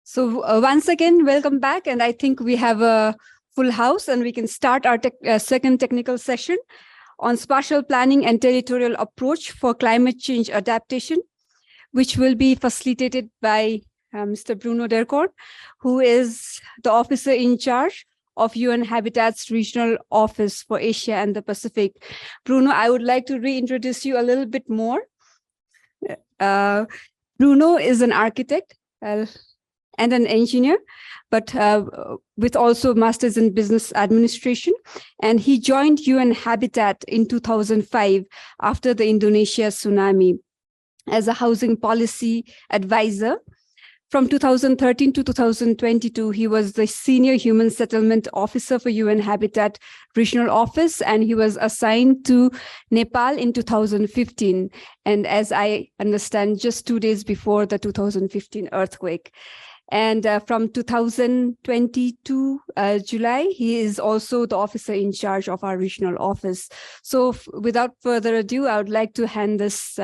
So once again, welcome back. And I think we have a full house and we can start our second technical session on spatial planning and territorial approach for climate change adaptation, which will be facilitated by Mr. Bruno Dercon, who is the officer in charge of UN Habitat's Regional Office for Asia and the Pacific. Bruno, I would like to reintroduce you a little bit more. Bruno is an architect and an engineer, but with also masters in business administration. And he joined UN Habitat in 2005 after the Indonesia tsunami as a housing policy advisor. From 2013 to 2022, he was the Senior Human Settlement Officer for UN Habitat Regional Office, and he was assigned to Nepal in 2015. And as I understand, just 2 days before the 2015 earthquake. And from 2022 July, he is also the officer in charge of our regional office. So without further ado, I would like to hand this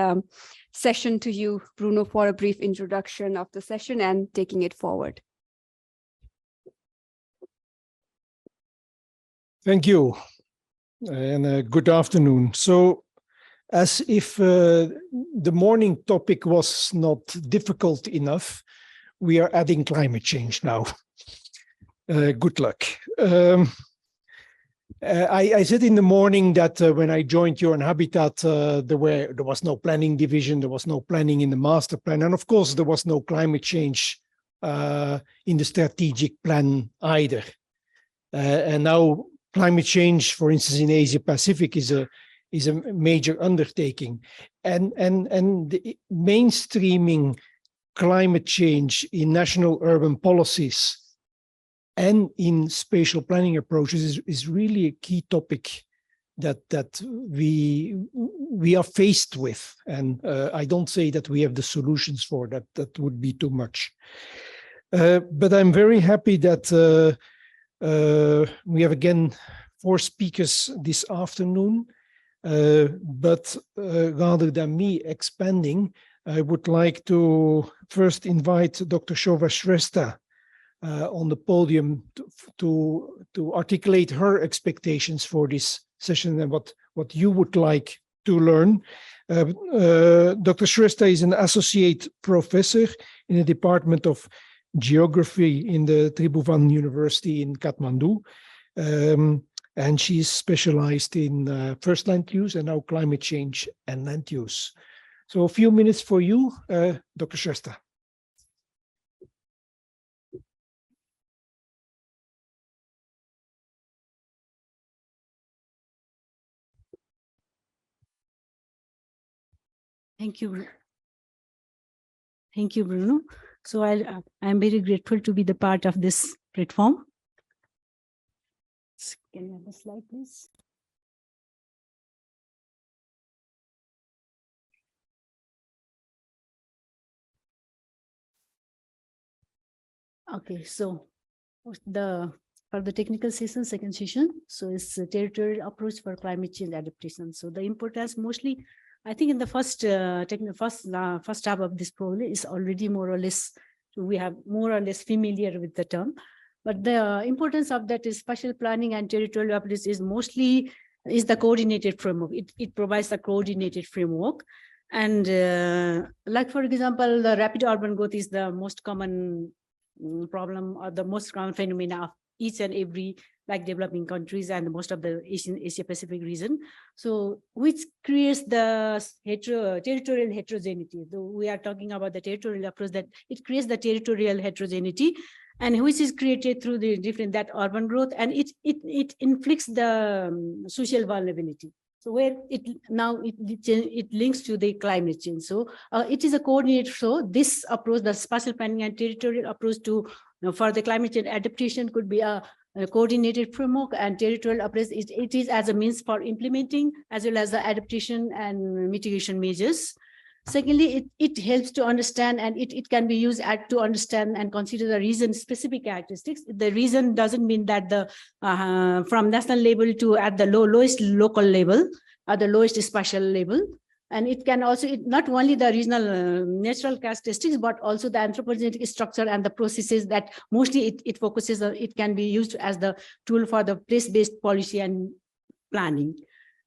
session to you, Bruno, for a brief introduction of the session and taking it forward. Thank you, and good afternoon. So, as if the morning topic was not difficult enough, we are adding climate change now. Good luck. I said in the morning that when I joined UN Habitat, there was no planning division, there was no planning in the master plan, and of course there was no climate change in the strategic plan either. And now climate change, for instance, in Asia Pacific is a major undertaking, and the mainstreaming climate change in national urban policies and in spatial planning approaches is really a key topic that we are faced with. And I don't say that we have the solutions for that. That would be too much. But I'm very happy that we have again 4 speakers this afternoon. But rather than me expanding, I would like to first invite Dr. Shova Shrestha on the podium to articulate her expectations for this session and what you would like to learn. Dr. Shrestha is an associate professor in the Department of Geography in the Tribhuvan University in Kathmandu. And she's specialized in first land use and now climate change and land use. So a few minutes for you, Dr. Shrestha. Thank you. Thank you, Bruno. So I'm very grateful to be the part of this platform. Can you have a slide, please? Okay, so for the technical session, second session, so it's a territorial approach for climate change adaptation. So the importance mostly, I think in the first half of this problem is already more or less, we have more or less familiar with the term. But the importance of that is spatial planning and territorial approach is mostly the coordinated framework. It provides a coordinated framework. And like, for example, the rapid urban growth is the most common problem or the most common phenomena of each and every like developing countries and most of the Asia Pacific region. So which creates the territorial heterogeneity. Though we are talking about the territorial approach, that it creates the territorial heterogeneity, and which is created through the different that urban growth, and it inflicts the social vulnerability. So where it links to the climate change. So it is a coordinated. So this approach, the spatial planning and territorial approach to for the climate change adaptation could be a coordinated framework, and territorial approach it is as a means for implementing as well as the adaptation and mitigation measures. Secondly, it helps to understand, and it can be used to understand and consider the region-specific characteristics. The region doesn't mean that the from national level to at the lowest local level, at the lowest spatial level. And it can also, not only the regional natural characteristics, but also the anthropogenetic structure and the processes that mostly it focuses on. It can be used as the tool for the place-based policy and planning.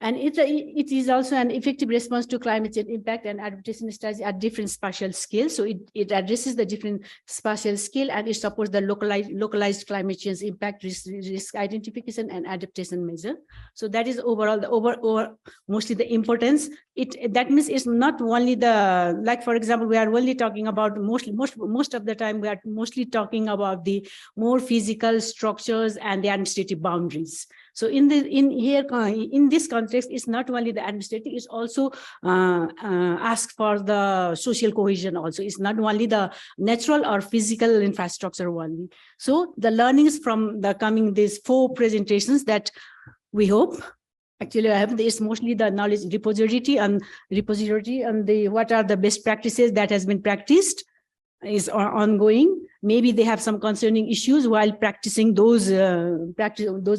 And it is also an effective response to climate change impact and adaptation strategy at different spatial scales. So it addresses the different spatial scale, and it supports the localized climate change impact, risk identification and adaptation measure. So that is overall the mostly the importance. That means it's not only the, like for example, we are only talking about most of the time we are mostly talking about the more physical structures and the administrative boundaries. So in this context, it's not only the administrative, it's also asked for the social cohesion also. It's not only the natural or physical infrastructure only. So the learnings from these 4 presentations that we hope, actually I have this mostly the knowledge repository and what are the best practices that has been practiced is ongoing. Maybe they have some concerning issues while practicing those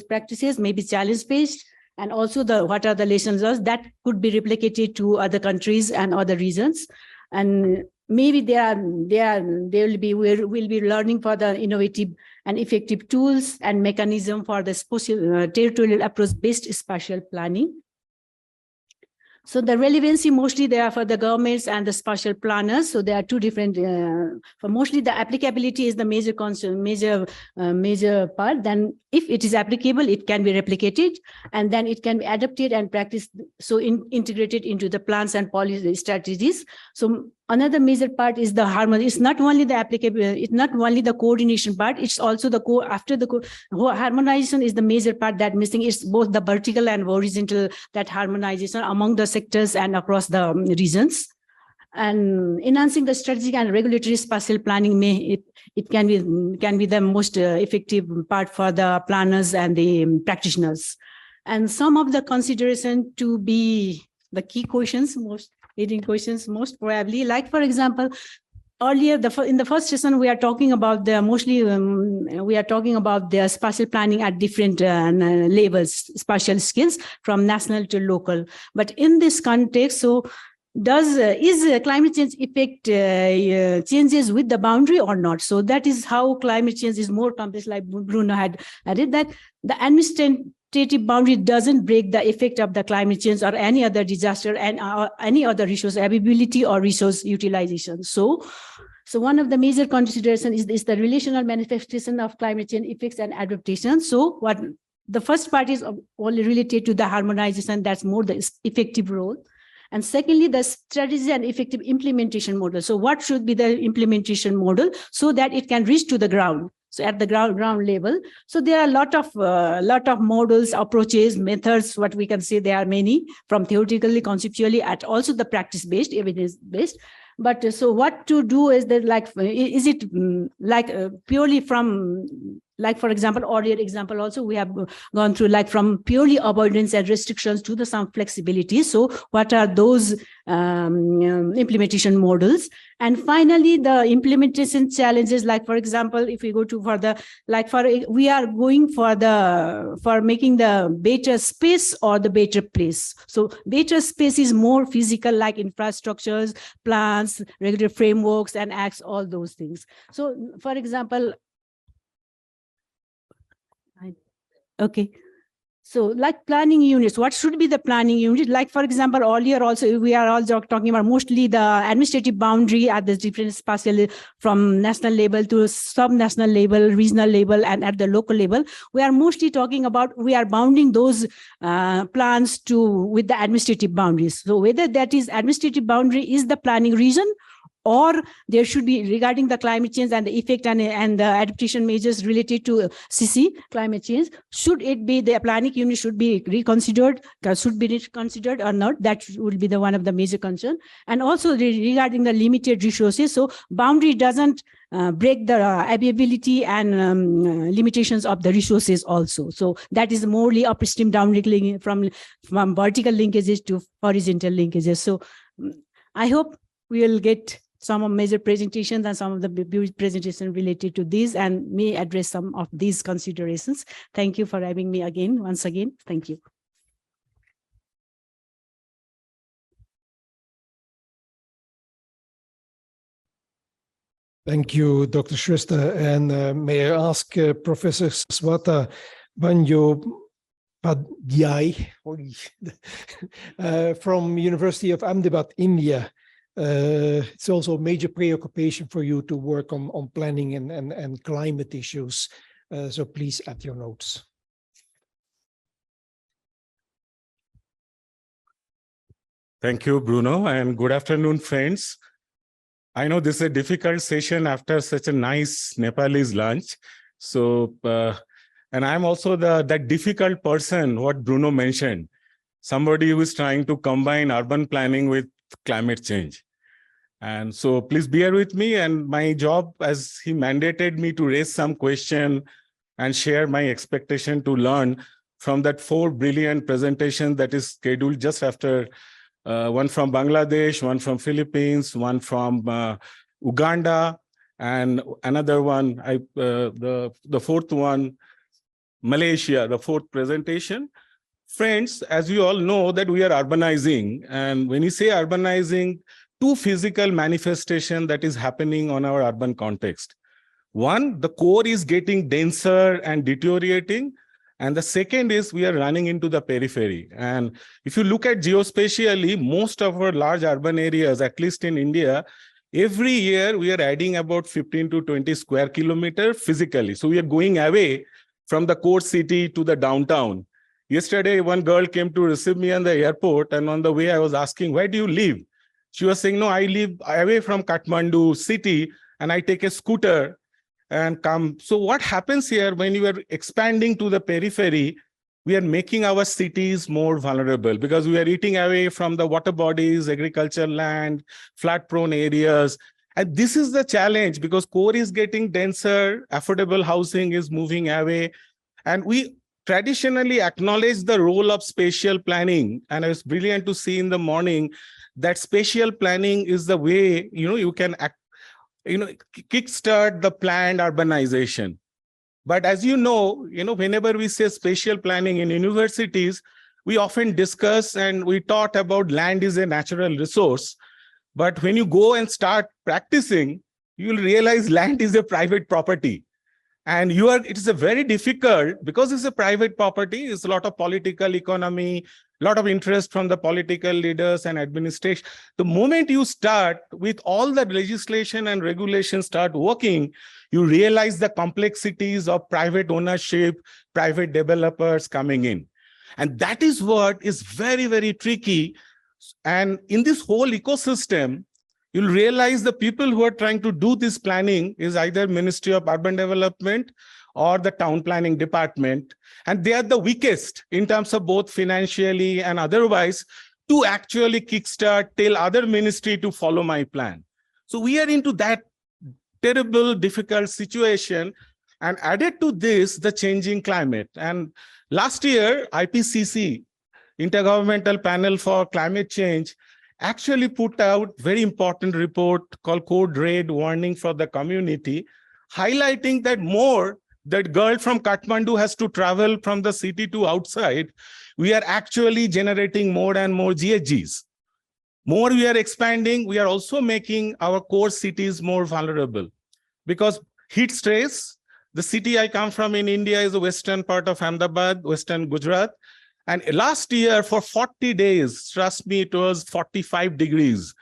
practices, maybe challenge-based, and also what are the lessons learned that could be replicated to other countries and other regions. And maybe we'll be learning for the innovative and effective tools and mechanism for the territorial approach-based spatial planning. So the relevancy mostly they are for the governments and the spatial planners. So there are 2 different, for mostly the applicability is the major concern, major part. Then if it is applicable, it can be replicated, and then it can be adapted and practiced, so integrated into the plans and policy strategies. So another major part is the harmony. It's not only the applicable, it's not only the coordination part, it's also the harmonization is the major part that missing. It's both the vertical and horizontal, that harmonization among the sectors and across the regions. And enhancing the strategic and regulatory spatial planning it can be the most effective part for the planners and the practitioners. And some of the consideration to be the key questions, leading questions, most probably, like for example, earlier in the first session we are talking about we are talking about the spatial planning at different levels, spatial skills from national to local. But in this context, so is climate change effect changes with the boundary or not? So that is how climate change is more complex, like Bruno had added, that the administrative boundary doesn't break the effect of the climate change or any other disaster and any other resource availability or resource utilization. So one of the major considerations is the relational manifestation of climate change effects and adaptation. So what the first part is only related to the harmonization, that's more the effective role. And secondly, the strategy and effective implementation model. So what should be the implementation model so that it can reach to the ground? So at the ground level. So there are a lot of models, approaches, methods, what we can say there are many, from theoretically, conceptually, at also the practice-based, evidence-based. But so what to do is that, like, is it like purely from, like, for example, earlier example also, we have gone through like from purely avoidance and restrictions to the some flexibility. So what are those implementation models? And finally, the implementation challenges, like, for example, if we go to for the, like, we are going for making the better space or the better place. So better space is more physical, like infrastructures, plans, regular frameworks and acts, all those things. So for example, okay. So like planning units, what should be the planning unit? Like, for example, earlier also, we are also talking about mostly the administrative boundary at the different spatial, from national level to sub-national level, regional level, and at the local level. We are mostly talking about, we are bounding those plans with the administrative boundaries. So whether that is administrative boundary is the planning region, or there should be, regarding the climate change and the effect and the adaptation measures related to CC, climate change, should it be the planning unit should be reconsidered or not? That would be the one of the major concern. And also regarding the limited resources, so boundary doesn't break the availability and limitations of the resources also. So that is morely upstream downstream from vertical linkages to horizontal linkages. So I hope we will get some of major presentations and some of the presentations related to these, and may address some of these considerations. Thank you for having me once again. Thank you. Thank you, Dr. Shrestha. And may I ask Professor Saswata Bandyopadhyay from University of Ahmedabad, India. It's also a major preoccupation for you to work on planning and climate issues. So please add your notes. Thank you, Bruno, and good afternoon, friends. I know this is a difficult session after such a nice Nepalese lunch. So, and I'm also that difficult person, what Bruno mentioned, somebody who is trying to combine urban planning with climate change. And so please bear with me, and my job, as he mandated me to raise some question and share my expectation to learn from that 4 brilliant presentations that is scheduled just after one from Bangladesh, one from Philippines, one from Uganda, and another one, the fourth one, Malaysia, the 4th presentation. Friends, as you all know that we are urbanizing, and when you say urbanizing, 2 physical manifestations that is happening on our urban context. One, the core is getting denser and deteriorating. And the second is we are running into the periphery. And if you look at geospatially, most of our large urban areas, at least in India, every year we are adding about 15 to 20 square kilometers physically. So we are going away from the core city to the downtown. Yesterday, one girl came to receive me on the airport, and on the way I was asking, where do you live? She was saying, no, I live away from Kathmandu city and I take a scooter and come. So what happens here when you are expanding to the periphery, we are making our cities more vulnerable because we are eating away from the water bodies, agricultural land, flood prone areas. And this is the challenge because core is getting denser, affordable housing is moving away. And we traditionally acknowledge the role of spatial planning. And it was brilliant to see in the morning that spatial planning is the way, you can kickstart the planned urbanization. But as you know, whenever we say spatial planning in universities, we often discuss and we taught about land is a natural resource. But when you go and start practicing, you will realize land is a private property. And it is a very difficult, because it's a private property, it's a lot of political economy, a lot of interest from the political leaders and administration. The moment you start with all the legislation and regulations start working, you realize the complexities of private ownership, private developers coming in. And that is what is very, very tricky. And in this whole ecosystem, you'll realize the people who are trying to do this planning is either Ministry of Urban Development or the Town Planning Department. And they are the weakest in terms of both financially and otherwise to actually kickstart, tell other ministry to follow my plan. So we are into that terrible, difficult situation. And added to this, the changing climate. And last year, IPCC, Intergovernmental Panel for Climate Change, actually put out very important report called Code Red Warning for the Community, highlighting that girl from Kathmandu has to travel from the city to outside. We are actually generating more and more GHGs. More we are expanding, we are also making our core cities more vulnerable because heat stress. The city I come from in India is the western part of Ahmedabad, western Gujarat. And last year for 40 days, trust me, it was 45 degrees.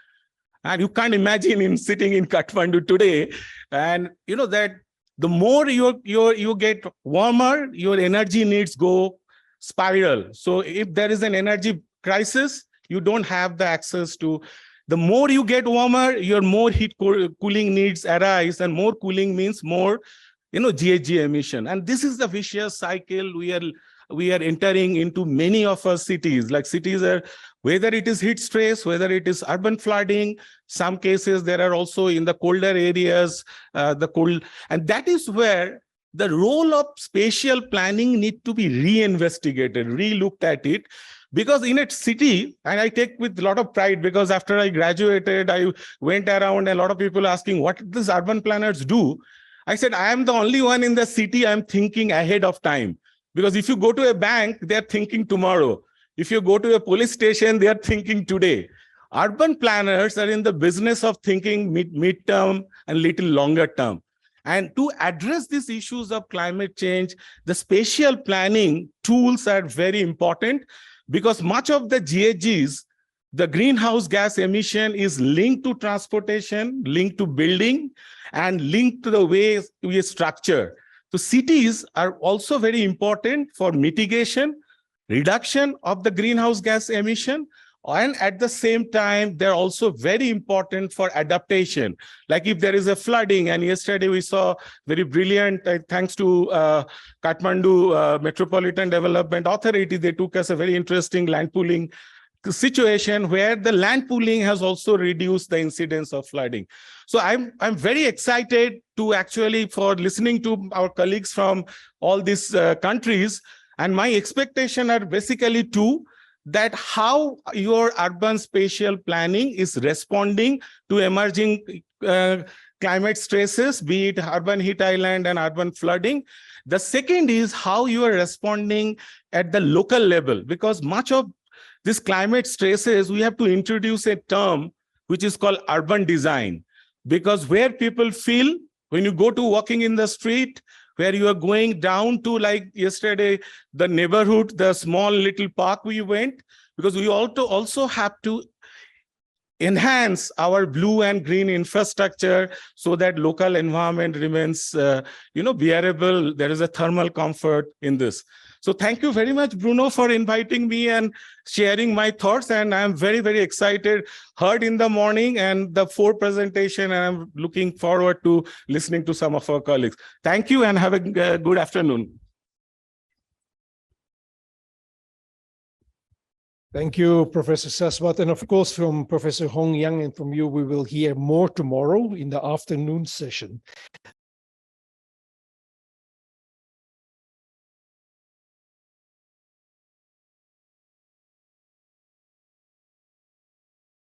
And you can't imagine sitting in Kathmandu today. And you know that the more you get warmer, your energy needs go spiral. So if there is an energy crisis, you don't have the access to. The more you get warmer, your more heat cooling needs arise, and more cooling means more, GHG emission. And this is the vicious cycle we are entering into many of our cities. Like cities are, whether it is heat stress, whether it is urban flooding, some cases there are also in the colder areas, and that is where the role of spatial planning need to be reinvestigated, re-looked at it. Because in a city, and I take with a lot of pride, because after I graduated, I went around, a lot of people asking, what these urban planners do? I said, I am the only one in the city, I'm thinking ahead of time. Because if you go to a bank, they're thinking tomorrow. If you go to a police station, they're thinking today. urban planners are in the business of thinking mid-term and little longer term. And to address these issues of climate change, the spatial planning tools are very important, because much of the GHGs, the greenhouse gas emission, is linked to transportation, linked to building, and linked to the way we structure. So cities are also very important for mitigation, reduction of the greenhouse gas emission, and at the same time, they're also very important for adaptation. Like if there is a flooding, and yesterday we saw very brilliant, thanks to Kathmandu Metropolitan Development Authority, they took us a very interesting land pooling situation where the land pooling has also reduced the incidence of flooding. So I'm very excited to actually for listening to our colleagues from all these countries. And my expectation are basically two, that how your urban spatial planning is responding to emerging climate stresses, be it urban heat island and urban flooding. The second is how you are responding at the local level, because much of this climate stresses, we have to introduce a term which is called urban design, because where people feel, when you go to walking in the street, where you are going down to, like yesterday, the neighborhood, the small little park we went, because we also have to enhance our blue and green infrastructure so that local environment remains, bearable. There is a thermal comfort in this. So thank you very much, Bruno, for inviting me and sharing my thoughts. And I'm very, very excited, heard in the morning and the 4 presentation, and I'm looking forward to listening to some of our colleagues. Thank you and have a good afternoon. Thank you, Professor Saswata. And of course, from Professor Hong Yang and from you, we will hear more tomorrow in the afternoon session.